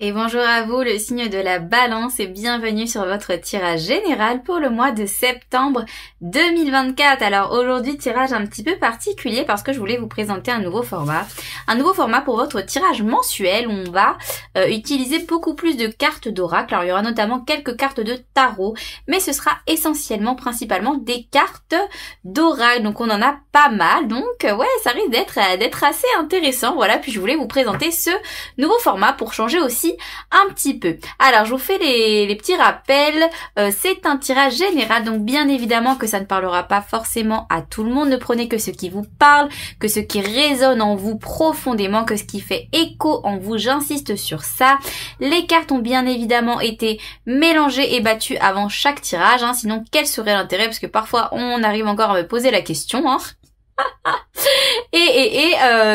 Et bonjour à vous, le signe de la balance, et bienvenue sur votre tirage général pour le mois de septembre 2024. Alors aujourd'hui, tirage un petit peu particulier parce que je voulais vous présenter un nouveau format. Un nouveau format pour votre tirage mensuel où on va utiliser beaucoup plus de cartes d'oracle. Alors il y aura notamment quelques cartes de tarot, mais ce sera essentiellement, principalement des cartes d'oracle. Donc on en a pas mal, donc ouais, ça risque d'être assez intéressant. Voilà, puis je voulais vous présenter ce nouveau format pour changer aussi un petit peu. Alors je vous fais les petits rappels. C'est un tirage général, donc bien évidemment que ça ne parlera pas forcément à tout le monde. Ne prenez que ce qui vous parle, que ce qui résonne en vous profondément, que ce qui fait écho en vous. J'insiste sur ça. Les cartes ont bien évidemment été mélangées et battues avant chaque tirage, hein. Sinon quel serait l'intérêt, parce que parfois on arrive encore à me poser la question, hein.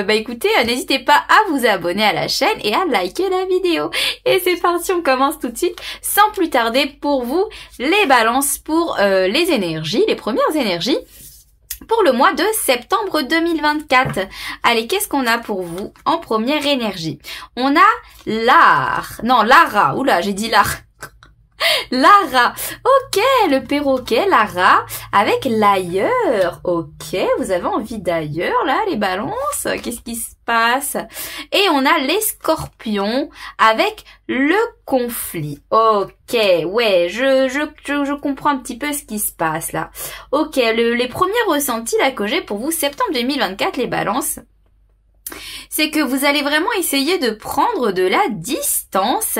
Bah écoutez, n'hésitez pas à vous abonner à la chaîne et à liker la vidéo. Et c'est parti, on commence tout de suite sans plus tarder pour vous les balances pour les énergies, les premières énergies pour le mois de septembre 2024. Allez, qu'est-ce qu'on a pour vous en première énergie? On a Lara. Oula, j'ai dit l'art. Lara, ok, le perroquet, Lara, avec l'ailleurs, ok, vous avez envie d'ailleurs, là, les balances, qu'est-ce qui se passe? Et on a les scorpions, avec le conflit, ok, ouais, je comprends un petit peu ce qui se passe, là. Ok, les premiers ressentis, là, que j'ai pour vous, septembre 2024, les balances, c'est que vous allez vraiment essayer de prendre de la distance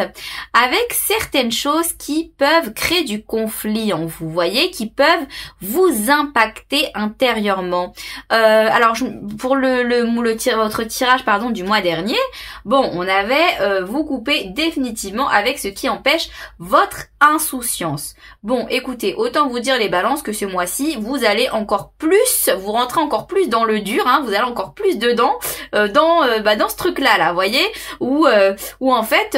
avec certaines choses qui peuvent créer du conflit en vous, voyez, qui peuvent vous impacter intérieurement. Alors pour votre tirage du mois dernier, bon, on avait vous couper définitivement avec ce qui empêche votre insouciance. Bon, écoutez, autant vous dire les balances que ce mois-ci, vous allez encore plus, vous rentrez encore plus dans le dur, hein, vous allez encore plus dedans, dans ce truc-là, voyez, où en fait,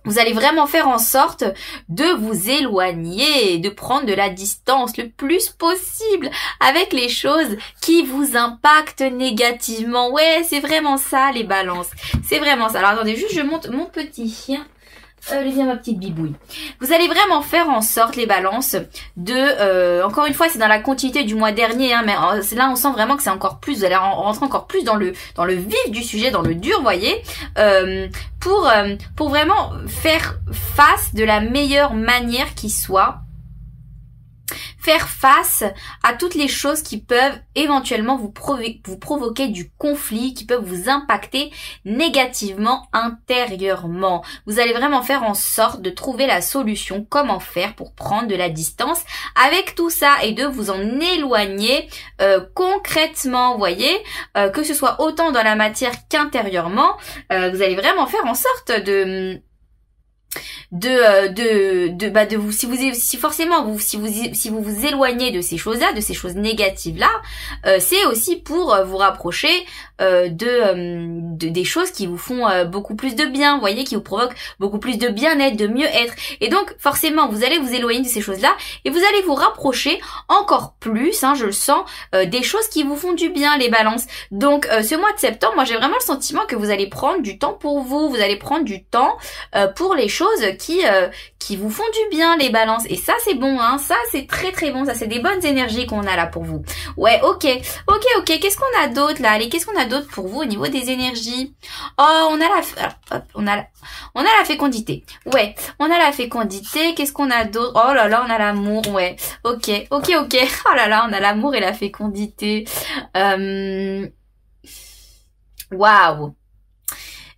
vous allez vraiment faire en sorte de vous éloigner, de prendre de la distance le plus possible avec les choses qui vous impactent négativement. Ouais, c'est vraiment ça, les balances. C'est vraiment ça. Alors, attendez, juste je monte mon petit chien. Viens ma petite bibouille. Vous allez vraiment faire en sorte, les balances, de encore une fois, c'est dans la continuité du mois dernier, hein, mais là on sent vraiment que c'est encore plus, vous allez rentrer encore plus dans le vif du sujet, dans le dur, voyez, pour vraiment faire face de la meilleure manière qui soit. Faire face à toutes les choses qui peuvent éventuellement vous provoquer du conflit, qui peuvent vous impacter négativement intérieurement. Vous allez vraiment faire en sorte de trouver la solution, comment faire pour prendre de la distance avec tout ça et de vous en éloigner concrètement, voyez, que ce soit autant dans la matière qu'intérieurement. Vous allez vraiment faire en sorte si vous vous éloignez de ces choses-là, de ces choses négatives-là, c'est aussi pour vous rapprocher des choses qui vous font beaucoup plus de bien, vous voyez, qui vous provoquent beaucoup plus de bien-être, de mieux-être. Et donc, forcément, vous allez vous éloigner de ces choses-là et vous allez vous rapprocher encore plus, hein, je le sens, des choses qui vous font du bien, les balances. Donc, ce mois de septembre, moi, j'ai vraiment le sentiment que vous allez prendre du temps pour vous, vous allez prendre du temps pour les choses qui vous font du bien, les balances. Et ça, c'est bon, hein, ça, c'est très très bon, ça, c'est des bonnes énergies qu'on a là pour vous. Ouais, ok, qu'est-ce qu'on a d'autre là? Allez, qu'est-ce qu'on a d'autre pour vous au niveau des énergies? Oh, on a la fécondité. Ouais, on a la fécondité. Qu'est-ce qu'on a d'autre? Oh là là, on a l'amour. Ouais, ok. Oh là là, on a l'amour et la fécondité. Waouh.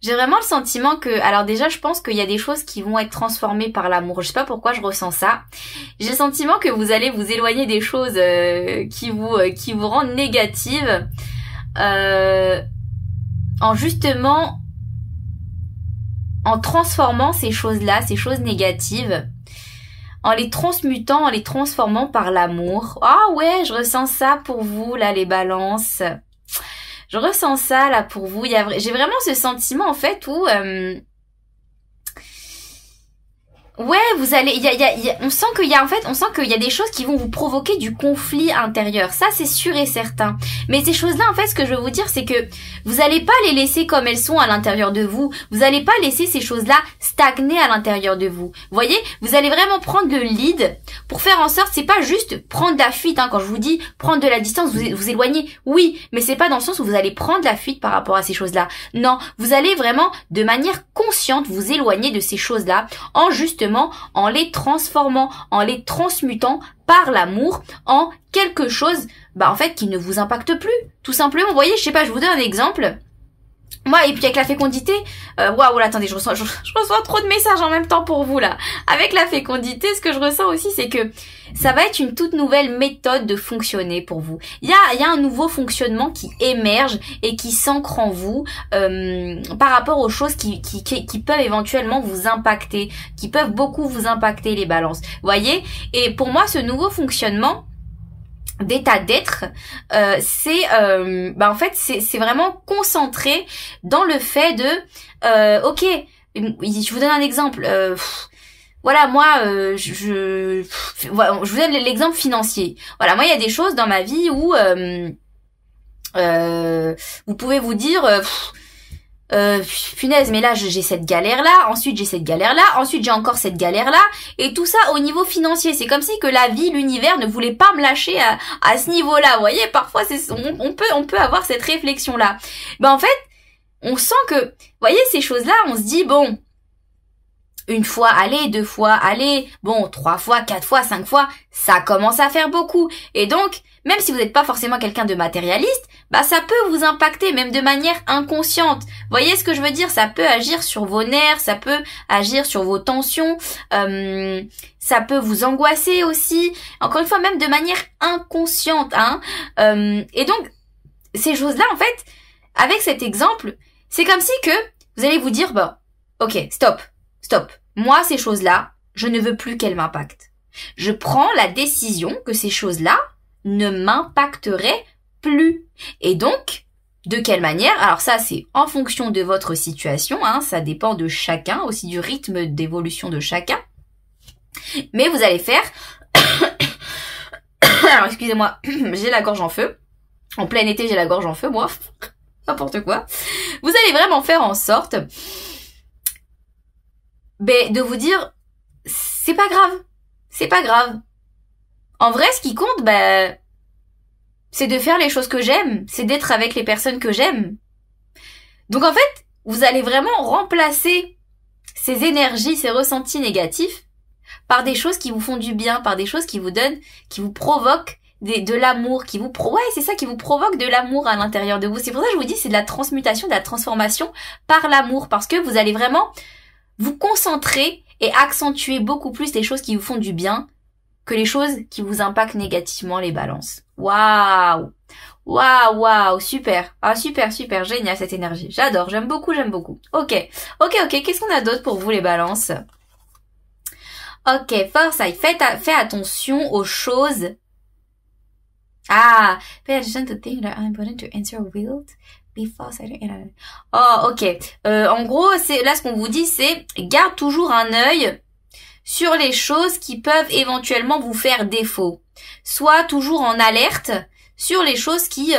J'ai vraiment le sentiment que, alors déjà, je pense qu'il y a des choses qui vont être transformées par l'amour. Je sais pas pourquoi je ressens ça. J'ai le sentiment que vous allez vous éloigner des choses qui vous rendent négatives, en transformant ces choses-là, ces choses négatives, en les transmutant, en les transformant par l'amour. Ah ouais, je ressens ça pour vous là, les balances. Je ressens ça là pour vous. J'ai vraiment ce sentiment en fait où Ouais, vous allez, on sent qu'il y a, en fait, on sent qu'il y a des choses qui vont vous provoquer du conflit intérieur. Ça, c'est sûr et certain. Mais ces choses-là, en fait, ce que je veux vous dire, c'est que vous allez pas les laisser comme elles sont à l'intérieur de vous. Vous allez pas laisser ces choses-là stagner à l'intérieur de vous. Vous voyez, vous allez vraiment prendre le lead pour faire en sorte, c'est pas juste prendre la fuite, hein. Quand je vous dis prendre de la distance, vous éloigner. Oui, mais c'est pas dans le sens où vous allez prendre la fuite par rapport à ces choses-là. Non, vous allez vraiment, de manière consciente, vous éloigner de ces choses-là en les transformant, en les transmutant par l'amour en quelque chose, en fait, qui ne vous impacte plus. Tout simplement, vous voyez, je sais pas, je vous donne un exemple. Moi, et puis avec la fécondité, waouh, là, attendez, je reçois trop de messages en même temps pour vous, là. Avec la fécondité, ce que je ressens aussi, c'est que ça va être une toute nouvelle méthode de fonctionner pour vous. Il y a un nouveau fonctionnement qui émerge et qui s'ancre en vous par rapport aux choses qui peuvent éventuellement vous impacter, qui peuvent beaucoup vous impacter, les balances. Vous voyez? Et pour moi, ce nouveau fonctionnement d'état d'être, en fait c'est vraiment concentré dans le fait de ok, je vous donne un exemple, voilà, moi voilà, je vous donne l'exemple financier. Voilà, moi il y a des choses dans ma vie où vous pouvez vous dire punaise, mais là j'ai cette galère là, ensuite j'ai cette galère là, ensuite j'ai encore cette galère là, et tout ça au niveau financier. C'est comme si que la vie, l'univers ne voulait pas me lâcher à ce niveau là. Vous voyez, parfois on peut avoir cette réflexion là. En fait, on sent que, vous voyez, ces choses là, on se dit bon, une fois, allez, 2 fois, allez, bon, 3 fois, 4 fois, 5 fois, ça commence à faire beaucoup. Et donc, même si vous n'êtes pas forcément quelqu'un de matérialiste, ça peut vous impacter, même de manière inconsciente. Vous voyez ce que je veux dire? Ça peut agir sur vos nerfs, ça peut agir sur vos tensions, ça peut vous angoisser aussi. Encore une fois, même de manière inconsciente, hein. Et donc, ces choses-là, en fait, avec cet exemple, c'est comme si que vous allez vous dire, ok, stop. Moi, ces choses-là, je ne veux plus qu'elles m'impactent. Je prends la décision que ces choses-là ne m'impacteraient plus. Et donc, de quelle manière? Alors ça, c'est en fonction de votre situation, hein, ça dépend de chacun, aussi du rythme d'évolution de chacun. Mais vous allez faire... Alors, excusez-moi, j'ai la gorge en feu. En plein été, j'ai la gorge en feu, moi. N'importe quoi. Vous allez vraiment faire en sorte... de vous dire, c'est pas grave. En vrai, ce qui compte, c'est de faire les choses que j'aime, c'est d'être avec les personnes que j'aime. Donc en fait, vous allez vraiment remplacer ces énergies, ces ressentis négatifs par des choses qui vous font du bien, par des choses qui vous donnent, qui vous provoquent de l'amour, ouais, c'est ça, qui vous provoque de l'amour à l'intérieur de vous. C'est pour ça que je vous dis, c'est de la transmutation, de la transformation par l'amour, parce que vous allez vraiment vous concentrer et accentuer beaucoup plus les choses qui vous font du bien que les choses qui vous impactent négativement, les balances. Waouh, super. Ah, super, génial cette énergie. J'adore, j'aime beaucoup. Ok, qu'est-ce qu'on a d'autre pour vous, les balances? Ok, Forsyth, fais attention aux choses. Ah, pay attention to things that are important to answer wild. Oh, ok. En gros, là ce qu'on vous dit, c'est garde toujours un œil sur les choses qui peuvent éventuellement vous faire défaut. Sois toujours en alerte sur les choses qui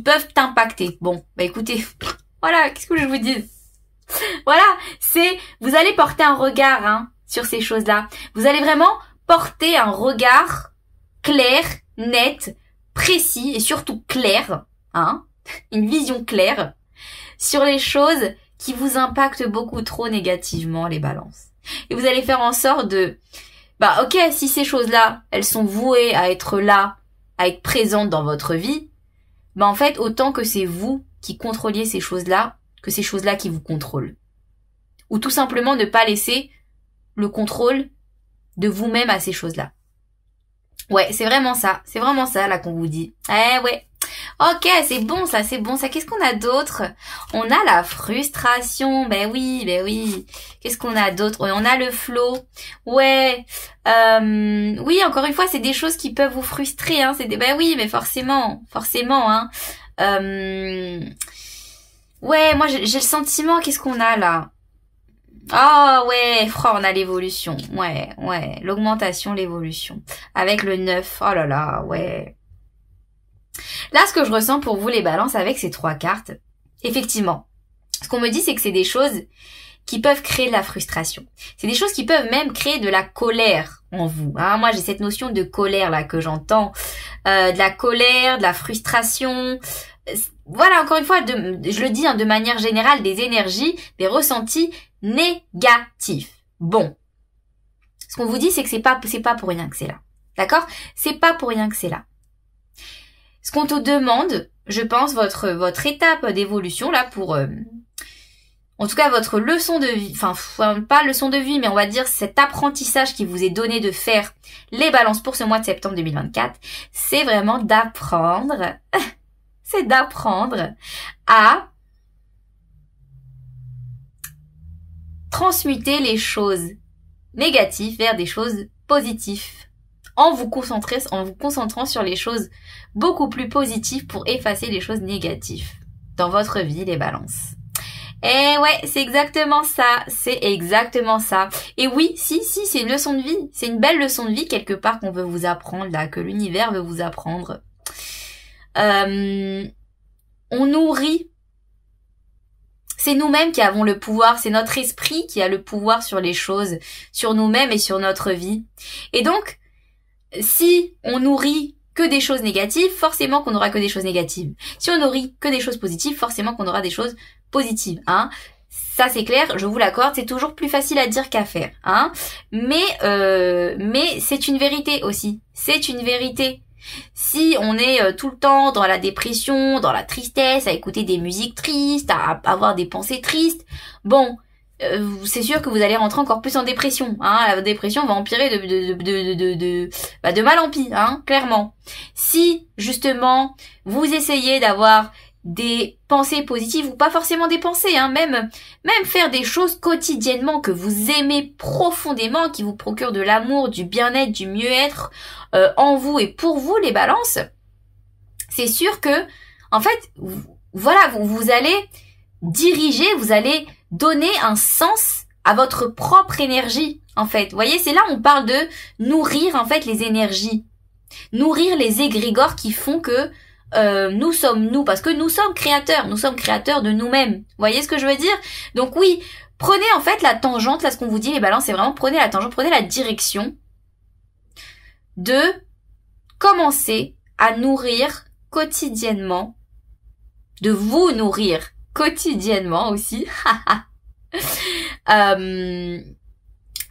peuvent t'impacter. Bon, écoutez, voilà, qu'est-ce que je vous dis? Voilà, vous allez porter un regard, hein, sur ces choses-là. Vous allez vraiment porter un regard clair, net, précis et surtout clair, hein, une vision claire sur les choses qui vous impactent beaucoup trop négativement, les balances. Et vous allez faire en sorte de, ok, si ces choses-là, elles sont vouées à être là, à être présentes dans votre vie, en fait, autant que c'est vous qui contrôliez ces choses-là, que ces choses-là qui vous contrôlent. Ou tout simplement ne pas laisser le contrôle de vous-même à ces choses-là. Ouais, c'est vraiment ça là qu'on vous dit. Ouais. Ok, c'est bon ça. Qu'est-ce qu'on a d'autre? On a la frustration. Ben oui. Qu'est-ce qu'on a d'autre? Ouais, on a le flow. Ouais. Oui, encore une fois, c'est des choses qui peuvent vous frustrer. Hein. Oui, mais forcément. Hein. Ouais, moi j'ai le sentiment. Qu'est-ce qu'on a là? Ah ouais, on a l'évolution. Ouais, l'augmentation, l'évolution. Avec le 9, oh là là, ouais. Là, ce que je ressens pour vous, les balances, avec ces 3 cartes, effectivement, ce qu'on me dit, c'est que c'est des choses qui peuvent créer de la frustration. C'est des choses qui peuvent même créer de la colère en vous. Hein. Moi, j'ai cette notion de colère là que j'entends. De la colère, de la frustration. Voilà, encore une fois, je le dis de manière générale, des énergies, des ressentis négatifs. Bon. Ce qu'on vous dit, c'est que c'est pas pour rien que c'est là. D'accord? C'est pas pour rien que c'est là. Ce qu'on te demande, je pense, votre étape d'évolution là pour... en tout cas, votre leçon de vie, enfin, pas leçon de vie, mais on va dire cet apprentissage qui vous est donné de faire les balances pour ce mois de septembre 2024, c'est vraiment d'apprendre, c'est d'apprendre à transmuter les choses négatives vers des choses positives. En vous concentrant sur les choses beaucoup plus positives pour effacer les choses négatives dans votre vie, les balances. Eh ouais, c'est exactement ça, Et oui, si, c'est une leçon de vie, c'est une belle leçon de vie quelque part qu'on veut vous apprendre là, que l'univers veut vous apprendre. On nourrit. C'est nous-mêmes qui avons le pouvoir, c'est notre esprit qui a le pouvoir sur les choses, sur nous-mêmes et sur notre vie. Et donc, si on nourrit que des choses négatives, forcément qu'on aura que des choses négatives. Si on nourrit que des choses positives, forcément qu'on aura des choses positives. Hein. Ça c'est clair, je vous l'accorde, c'est toujours plus facile à dire qu'à faire. Hein. Mais c'est une vérité aussi. C'est une vérité. Si on est tout le temps dans la dépression, dans la tristesse, à écouter des musiques tristes, à avoir des pensées tristes, bon... c'est sûr que vous allez rentrer encore plus en dépression. Hein. La dépression va empirer de mal en pis, hein, clairement. Si, justement, vous essayez d'avoir des pensées positives, ou pas forcément des pensées, hein, même faire des choses quotidiennement que vous aimez profondément, qui vous procurent de l'amour, du bien-être, du mieux-être en vous et pour vous, les balances, c'est sûr que, en fait, vous allez diriger, vous allez donner un sens à votre propre énergie, en fait. Vous voyez, c'est là où on parle de nourrir, en fait, les énergies. Nourrir les égrégores qui font que nous sommes nous, parce que nous sommes créateurs de nous-mêmes. Vous voyez ce que je veux dire? Donc oui, prenez en fait la tangente, là ce qu'on vous dit les balances, c'est vraiment prenez la tangente, prenez la direction de commencer à nourrir quotidiennement, de vous nourrir quotidiennement aussi,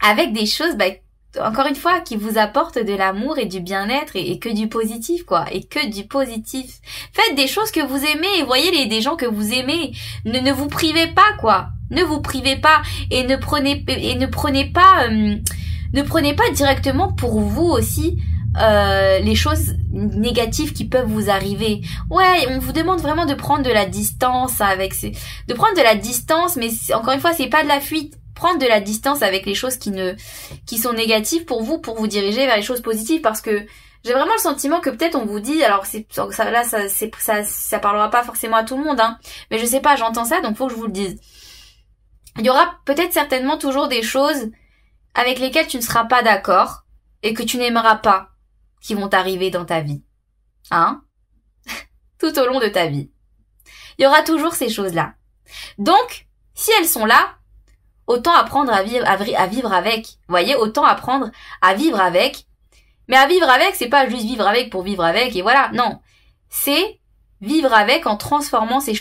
avec des choses, encore une fois, qui vous apportent de l'amour et du bien-être et que du positif, quoi, et que du positif. Faites des choses que vous aimez, voyez des gens que vous aimez, ne vous privez pas, quoi, ne vous privez pas et ne prenez pas directement pour vous aussi les choses négatives qui peuvent vous arriver. Ouais, on vous demande vraiment de prendre de la distance mais encore une fois, c'est pas de la fuite. Prendre de la distance avec les choses qui sont négatives pour vous diriger vers les choses positives, parce que j'ai vraiment le sentiment que peut-être on vous dit, alors ça parlera pas forcément à tout le monde, hein, mais je sais pas, j'entends ça, donc faut que je vous le dise. Il y aura peut-être certainement toujours des choses avec lesquelles tu ne seras pas d'accord et que tu n'aimeras pas, qui vont arriver dans ta vie. Hein? Tout au long de ta vie. Il y aura toujours ces choses-là. Donc, si elles sont là, autant apprendre à vivre avec. Vous voyez, autant apprendre à vivre avec. Mais à vivre avec, c'est pas juste vivre avec pour vivre avec et voilà. Non. C'est vivre avec en transformant ces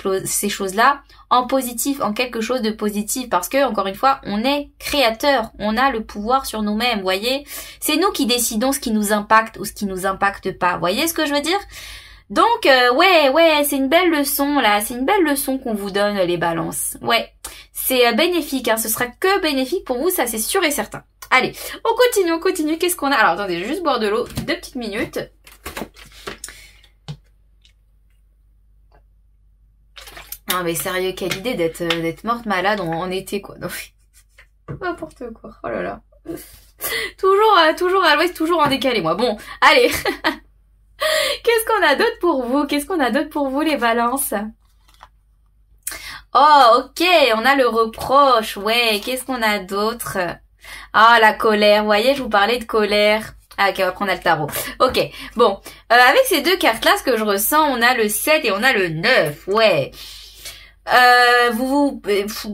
choses-là en positif, en quelque chose de positif. Parce que, encore une fois, on est créateur. On a le pouvoir sur nous-mêmes, vous voyez. C'est nous qui décidons ce qui nous impacte ou ce qui nous impacte pas. Vous voyez ce que je veux dire? Donc, ouais, c'est une belle leçon, là. C'est une belle leçon qu'on vous donne, les balances. Ouais, c'est bénéfique, hein. Ce sera que bénéfique pour vous, ça, c'est sûr et certain. Allez, on continue. Qu'est-ce qu'on a? Alors, attendez, je vais juste boire de l'eau 2 petites minutes. Ah, mais sérieux, quelle idée d'être morte malade en été, quoi. Non, n'importe quoi. Oh là là. Toujours à l'ouest, toujours en décalé, moi. Bon, allez. Qu'est-ce qu'on a d'autre pour vous? Les balances? Oh, ok, on a le reproche. Ouais, qu'est-ce qu'on a d'autre? Ah, la colère. Vous voyez, je vous parlais de colère. Ah, ok, après on a le tarot. Ok, bon. Avec ces deux cartes-là, ce que je ressens, on a le 7 et on a le 9. Ouais.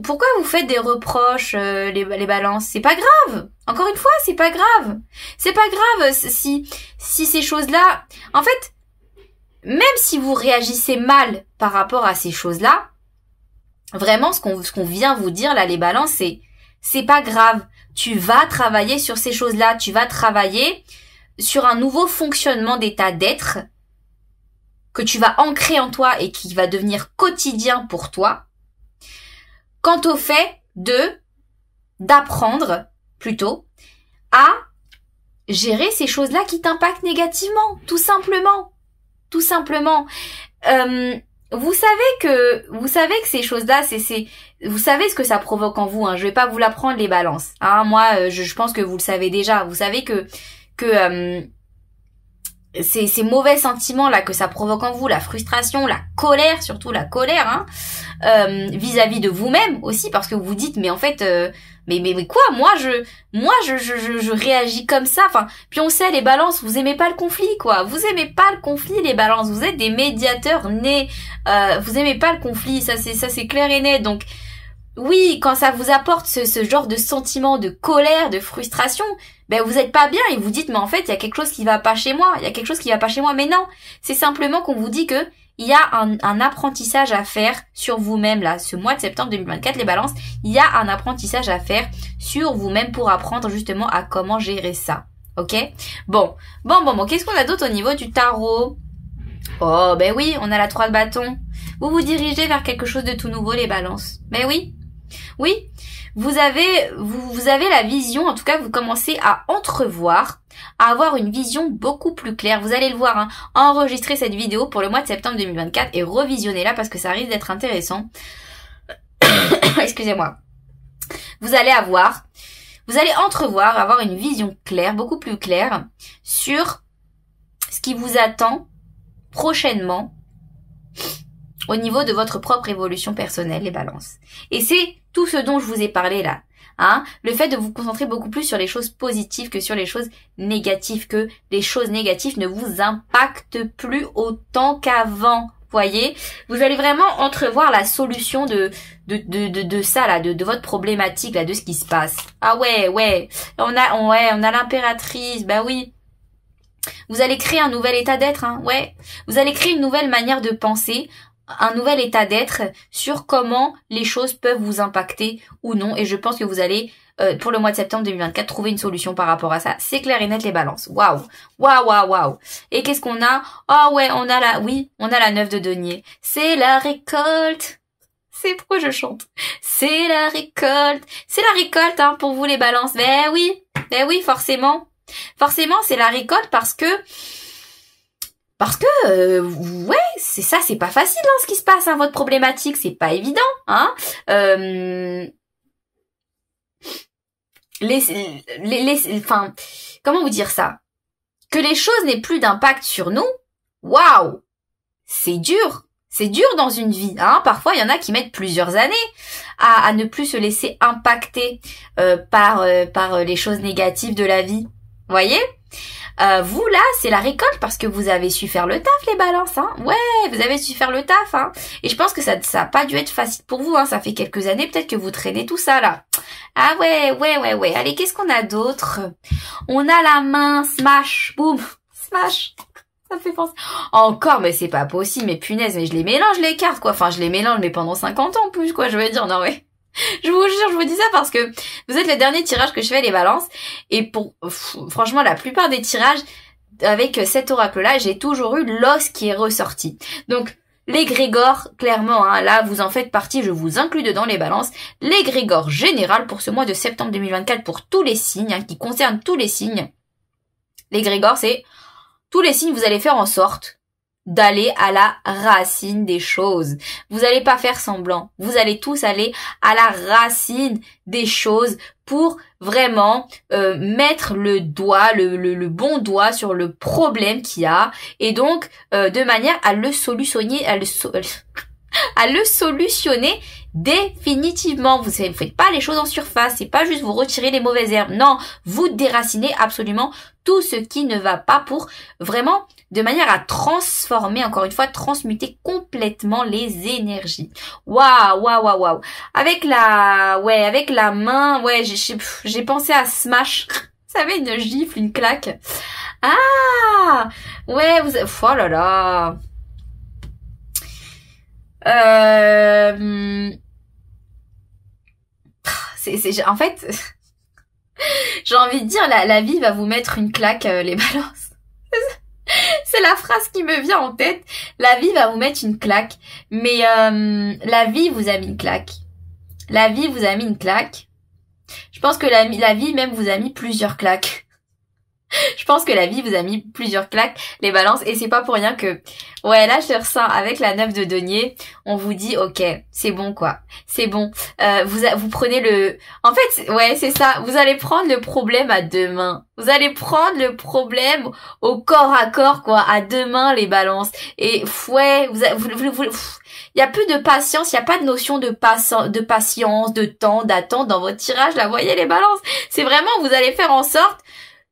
Pourquoi vous faites des reproches, les balances? C'est pas grave. Encore une fois, c'est pas grave. C'est pas grave si ces choses-là... En fait, même si vous réagissez mal par rapport à ces choses-là, vraiment, ce qu'on vient vous dire, là, les balances, c'est pas grave. Tu vas travailler sur ces choses-là. Tu vas travailler sur un nouveau fonctionnement d'état d'être que tu vas ancrer en toi et qui va devenir quotidien pour toi. Quant au fait d'apprendre, plutôt, à gérer ces choses-là qui t'impactent négativement, tout simplement. Tout simplement. Vous savez que ces choses-là, vous savez ce que ça provoque en vous. Hein. Je vais pas vous l'apprendre, les balances. Hein. Moi, je pense que vous le savez déjà. Vous savez que ces mauvais sentiments là que ça provoque en vous, la frustration, la colère, surtout la colère, hein, vis-à-vis de vous-même aussi, parce que vous vous dites mais en fait mais quoi, moi je réagis comme ça. Enfin, puis on sait, les balances, vous aimez pas le conflit, quoi. Vous aimez pas le conflit, les balances. Vous êtes des médiateurs nés. Vous aimez pas le conflit, ça c'est clair et net. Donc oui, quand ça vous apporte ce genre de sentiment de colère, de frustration, ben vous êtes pas bien et vous dites mais en fait il y a quelque chose qui va pas chez moi, il y a quelque chose qui va pas chez moi. Mais non, c'est simplement qu'on vous dit que il y a un apprentissage à faire sur vous-même là, ce mois de septembre 2024, les balances, il y a un apprentissage à faire sur vous-même pour apprendre justement à comment gérer ça. Ok? Bon, qu'est-ce qu'on a d'autre au niveau du tarot? Oh ben oui, on a la 3 de bâton. Vous vous dirigez vers quelque chose de tout nouveau, les balances. Ben oui. Oui, vous avez la vision, en tout cas vous commencez à entrevoir, à avoir une vision beaucoup plus claire. Vous allez le voir, hein, enregistrer cette vidéo pour le mois de septembre 2024 et revisionnez-la parce que ça risque d'être intéressant. Excusez-moi. Vous allez entrevoir, avoir une vision claire, beaucoup plus claire sur ce qui vous attend prochainement au niveau de votre propre évolution personnelle, les balances. Et c'est tout ce dont je vous ai parlé là. Hein, le fait de vous concentrer beaucoup plus sur les choses positives que sur les choses négatives, que les choses négatives ne vous impactent plus autant qu'avant. Voyez, vous allez vraiment entrevoir la solution de ça là, de votre problématique là, de ce qui se passe. Ah ouais, on a l'impératrice, bah oui. Vous allez créer un nouvel état d'être, hein, ouais. Vous allez créer une nouvelle manière de penser, un nouvel état d'être sur comment les choses peuvent vous impacter ou non. Et je pense que vous allez, pour le mois de septembre 2024, trouver une solution par rapport à ça. C'est clair et net, les balances. Waouh. Et qu'est-ce qu'on a? Ah ouais, on a la 9 de denier. C'est la récolte. C'est pourquoi je chante. C'est la récolte. C'est la récolte, hein, pour vous, les balances. Ben oui, forcément. Forcément, c'est la récolte parce que ouais, c'est ça, c'est pas facile, hein, ce qui se passe, hein, votre problématique, c'est pas évident, hein. Enfin, comment vous dire ça? Que les choses n'aient plus d'impact sur nous, waouh, c'est dur. C'est dur dans une vie, hein. Parfois, il y en a qui mettent plusieurs années à ne plus se laisser impacter par les choses négatives de la vie. Voyez? Vous là, c'est la récolte parce que vous avez su faire le taf, les balances, hein. Ouais, vous avez su faire le taf, hein. Et je pense que ça a pas dû être facile pour vous, hein. Ça fait quelques années peut-être que vous traînez tout ça là. Ah ouais. Allez, qu'est-ce qu'on a d'autre? On a la main, smash, boum, smash. Ça me fait penser. Encore, mais c'est pas possible, mais punaise, mais je les mélange les cartes, quoi. Enfin, je les mélange, mais pendant 50 ans en plus, quoi, je veux dire, non ouais. Je vous jure, je vous dis ça parce que vous êtes le dernier tirage que je fais, les balances. Et franchement, la plupart des tirages, avec cet oracle-là, j'ai toujours eu l'os qui est ressorti. Donc, l'égrégore, clairement, hein, là, vous en faites partie, je vous inclus dedans, les balances. L'égrégore général pour ce mois de septembre 2024 pour tous les signes, hein, qui concerne tous les signes. L'égrégore, c'est tous les signes, vous allez faire en sorte d'aller à la racine des choses. Vous allez pas faire semblant. Vous allez tous aller à la racine des choses pour vraiment mettre le doigt, le bon doigt sur le problème qu'il y a et donc de manière à le solutionner, à le solutionner définitivement. Vous ne faites pas les choses en surface, c'est pas juste vous retirer les mauvaises herbes. Non, vous déracinez absolument tout ce qui ne va pas pour vraiment de manière à transformer, encore une fois, transmuter complètement les énergies. Waouh, waouh, waouh, waouh. Avec la main, ouais, j'ai pensé à Smash. Vous savez, une gifle, une claque. Ah, ouais, oh là là. En fait, j'ai envie de dire, la vie va vous mettre une claque, les balances. C'est la phrase qui me vient en tête. La vie va vous mettre une claque. Mais la vie vous a mis une claque. La vie vous a mis une claque. Je pense que la vie même vous a mis plusieurs claques. Je pense que la vie vous a mis plusieurs claques, les balances, et c'est pas pour rien que, ouais, là je le ressens avec la 9 de denier, on vous dit, ok, c'est bon quoi, c'est bon, vous prenez en fait, ouais, c'est ça, vous allez prendre le problème à deux mains, vous allez prendre le problème au corps à corps quoi, à deux mains les balances, et ouais, il y a plus de patience, il y a pas de notion de patience, de temps, d'attente dans votre tirage, là, voyez les balances, c'est vraiment, vous allez faire en sorte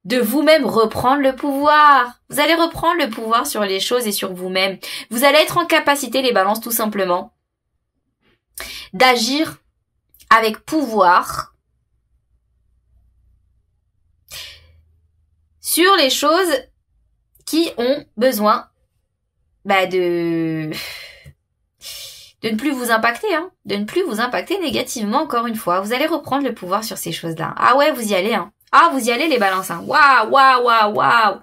de vous-même reprendre le pouvoir. Vous allez reprendre le pouvoir sur les choses et sur vous-même. Vous allez être en capacité, les balances, tout simplement, d'agir avec pouvoir sur les choses qui ont besoin de ne plus vous impacter, hein, de ne plus vous impacter négativement encore une fois. Vous allez reprendre le pouvoir sur ces choses-là. Ah ouais, vous y allez, hein. Ah, vous y allez les balances, hein. Waouh, waouh, waouh, waouh.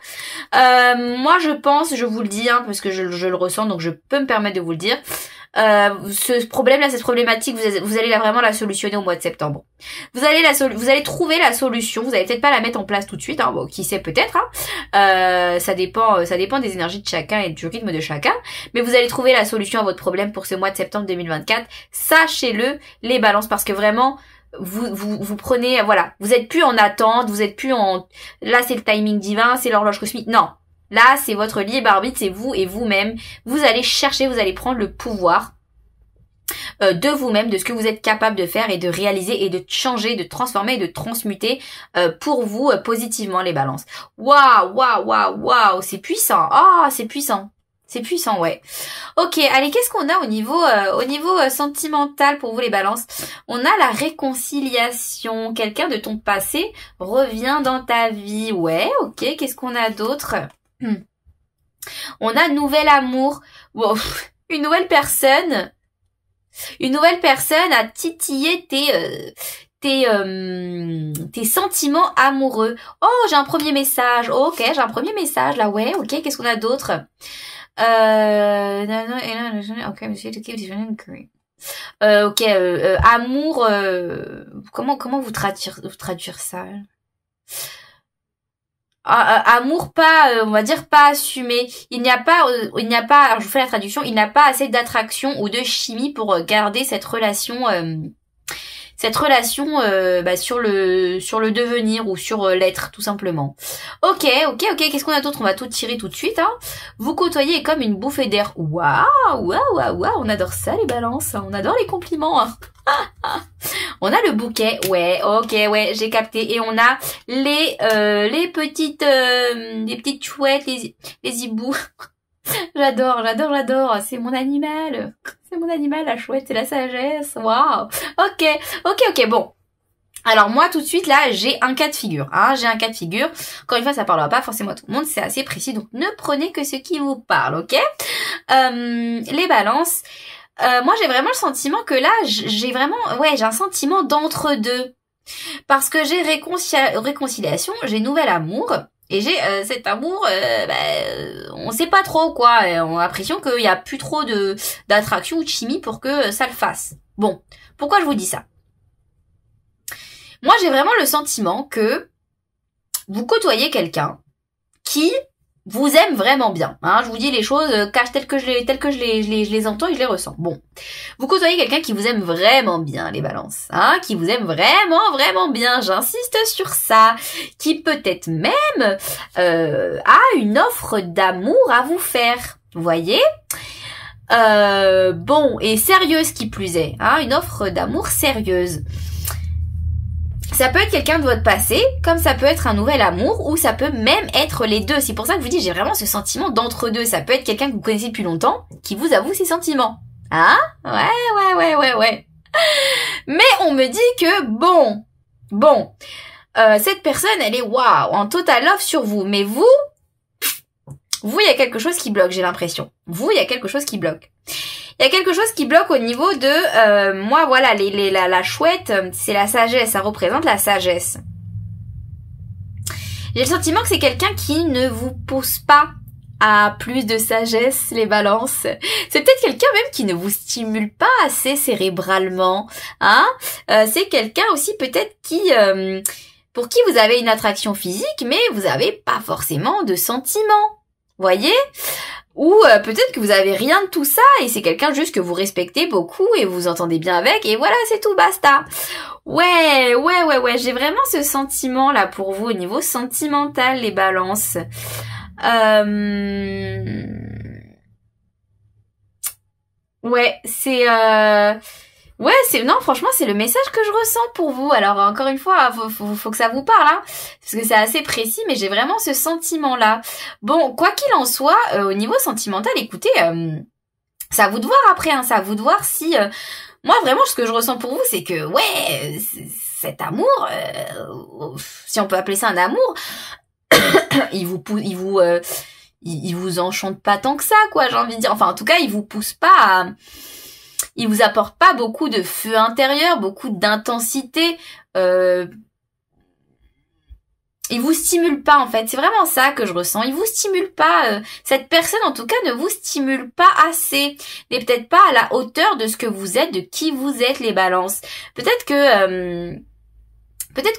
Moi, je pense, je vous le dis, hein, parce que je le ressens, donc je peux me permettre de vous le dire. Ce problème-là, cette problématique, vous allez vraiment la solutionner au mois de septembre. Vous allez trouver la solution. Vous allez peut-être pas la mettre en place tout de suite, hein. Bon, qui sait peut-être, hein. Ça dépend des énergies de chacun et du rythme de chacun. Mais vous allez trouver la solution à votre problème pour ce mois de septembre 2024. Sachez-le, les balances, parce que vraiment, vous prenez, voilà, vous êtes plus en attente, vous êtes plus en, là c'est le timing divin, c'est l'horloge cosmique, non. Là, c'est votre libre arbitre, c'est vous et vous-même. Vous allez chercher, vous allez prendre le pouvoir de vous-même, de ce que vous êtes capable de faire et de réaliser et de changer, de transformer et de transmuter pour vous positivement les balances. Waouh, waouh, waouh, waouh, c'est puissant. Ah, c'est puissant. C'est puissant, ouais. Ok, allez, qu'est-ce qu'on a au niveau sentimental pour vous les balances? On a la réconciliation. Quelqu'un de ton passé revient dans ta vie. Ouais, ok, qu'est-ce qu'on a d'autre? On a nouvel amour. Wow. Une nouvelle personne a titillé tes sentiments amoureux. Oh, j'ai un premier message. Oh, ok, j'ai un premier message là. Ouais, ok, qu'est-ce qu'on a d'autre? Ok, amour, comment vous traduire ça? Amour pas, on va dire pas assumé. Il n'y a pas, alors je vous fais la traduction, il n'y a pas assez d'attraction ou de chimie pour garder cette relation sur le devenir ou sur l'être tout simplement. Ok, qu'est-ce qu'on a d'autre? On va tout tirer tout de suite, hein. Vous côtoyez comme une bouffée d'air. Waouh, on adore ça les balances, on adore les compliments, hein. On a le bouquet, ouais, ok, ouais, j'ai capté. Et on a les petites chouettes, les hiboux. J'adore, c'est mon animal. C'est mon animal, la chouette, c'est la sagesse. Waouh. Ok, bon. Alors moi, tout de suite, là, j'ai un cas de figure. Hein, j'ai un cas de figure. Encore une fois, ça parlera pas forcément à tout le monde, c'est assez précis. Donc, ne prenez que ce qui vous parle, ok? Les balances. Moi, j'ai vraiment le sentiment que là, j'ai un sentiment d'entre-deux. Parce que j'ai réconciliation, j'ai nouvel amour. Et j'ai cet amour, on sait pas trop quoi. On a l'impression qu'il y a plus trop d'attraction ou de chimie pour que ça le fasse. Bon, pourquoi je vous dis ça? Moi, j'ai vraiment le sentiment que vous côtoyez quelqu'un qui vous aime vraiment bien. Hein, je vous dis les choses telles que je les entends et je les ressens. Bon, vous côtoyez quelqu'un qui vous aime vraiment bien, les balances. Hein, qui vous aime vraiment, vraiment bien. J'insiste sur ça. Qui peut-être même a une offre d'amour à vous faire. Vous voyez? Bon, et sérieuse qui plus est, hein, une offre d'amour sérieuse. Ça peut être quelqu'un de votre passé, comme ça peut être un nouvel amour, ou ça peut même être les deux. C'est pour ça que je vous dis, j'ai vraiment ce sentiment d'entre-deux. Ça peut être quelqu'un que vous connaissez depuis longtemps, qui vous avoue ses sentiments. Hein? Ouais. Mais on me dit que, bon, cette personne, elle est waouh, en total love sur vous. Mais vous, il y a quelque chose qui bloque, j'ai l'impression. Il y a quelque chose qui bloque. Il y a quelque chose qui bloque au niveau de, moi, voilà, la chouette, c'est la sagesse, ça représente la sagesse. J'ai le sentiment que c'est quelqu'un qui ne vous pousse pas à plus de sagesse, les balances. C'est peut-être quelqu'un même qui ne vous stimule pas assez cérébralement, hein. C'est quelqu'un aussi peut-être qui, pour qui vous avez une attraction physique, mais vous n'avez pas forcément de sentiments. Voyez? Ou peut-être que vous avez rien de tout ça et c'est quelqu'un juste que vous respectez beaucoup et vous entendez bien avec et voilà, c'est tout, basta. Ouais, j'ai vraiment ce sentiment là pour vous au niveau sentimental, les balances. Ouais, non, franchement, c'est le message que je ressens pour vous. Alors, encore une fois, faut que ça vous parle, hein, parce que c'est assez précis, mais j'ai vraiment ce sentiment-là. Bon, quoi qu'il en soit, au niveau sentimental, écoutez, c'est à vous de voir après, hein, c'est à vous de voir si... moi, vraiment, ce que je ressens pour vous, c'est que, ouais, cet amour, si on peut appeler ça un amour, il vous enchante pas tant que ça, quoi, j'ai envie de dire. Enfin, en tout cas, il vous pousse pas à... Il vous apporte pas beaucoup de feu intérieur, beaucoup d'intensité. Il vous stimule pas en fait. C'est vraiment ça que je ressens. Il vous stimule pas. Cette personne en tout cas ne vous stimule pas assez. N'est peut-être pas à la hauteur de ce que vous êtes, de qui vous êtes, les balances. Peut-être que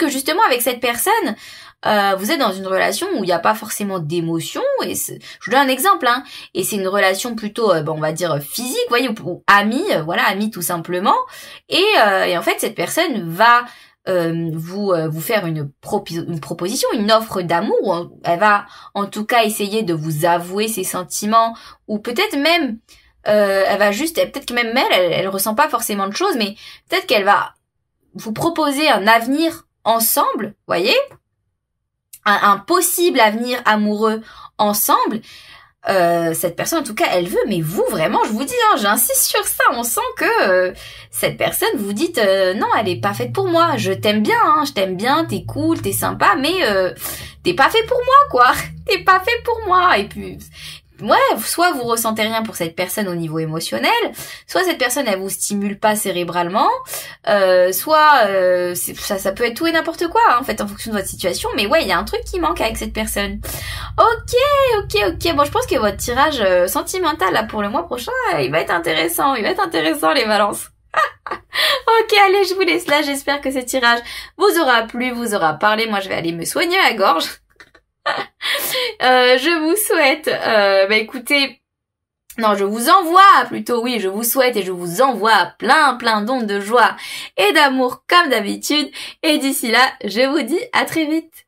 justement avec cette personne, vous êtes dans une relation où il n'y a pas forcément d'émotion et je vous donne un exemple, hein, et c'est une relation plutôt on va dire physique, vous voyez, ou amie, voilà, amie tout simplement, et en fait cette personne va vous faire une proposition, une offre d'amour, où elle va en tout cas essayer de vous avouer ses sentiments, ou peut-être même elle va juste, peut-être que même elle ressent pas forcément de choses, mais peut-être qu'elle va vous proposer un avenir ensemble, voyez, un possible avenir amoureux ensemble. Cette personne en tout cas elle veut, mais vous vraiment je vous dis, hein, j'insiste sur ça, on sent que cette personne vous dites non, elle est pas faite pour moi, je t'aime bien, hein, je t'aime bien, t'es cool, t'es sympa, mais t'es pas fait pour moi, quoi. T'es pas fait pour moi. Et puis ouais, soit vous ressentez rien pour cette personne au niveau émotionnel, soit cette personne elle vous stimule pas cérébralement, soit ça peut être tout et n'importe quoi, hein, en fait, en fonction de votre situation, mais ouais, il y a un truc qui manque avec cette personne. Ok, bon, je pense que votre tirage sentimental là pour le mois prochain, il va être intéressant, les balances. Ok, allez, je vous laisse là, j'espère que ce tirage vous aura plu, vous aura parlé. Moi je vais aller me soigner la gorge. Je vous souhaite, écoutez, non, je vous envoie plutôt, oui, je vous souhaite et je vous envoie plein d'ondes de joie et d'amour comme d'habitude. Et d'ici là, je vous dis à très vite.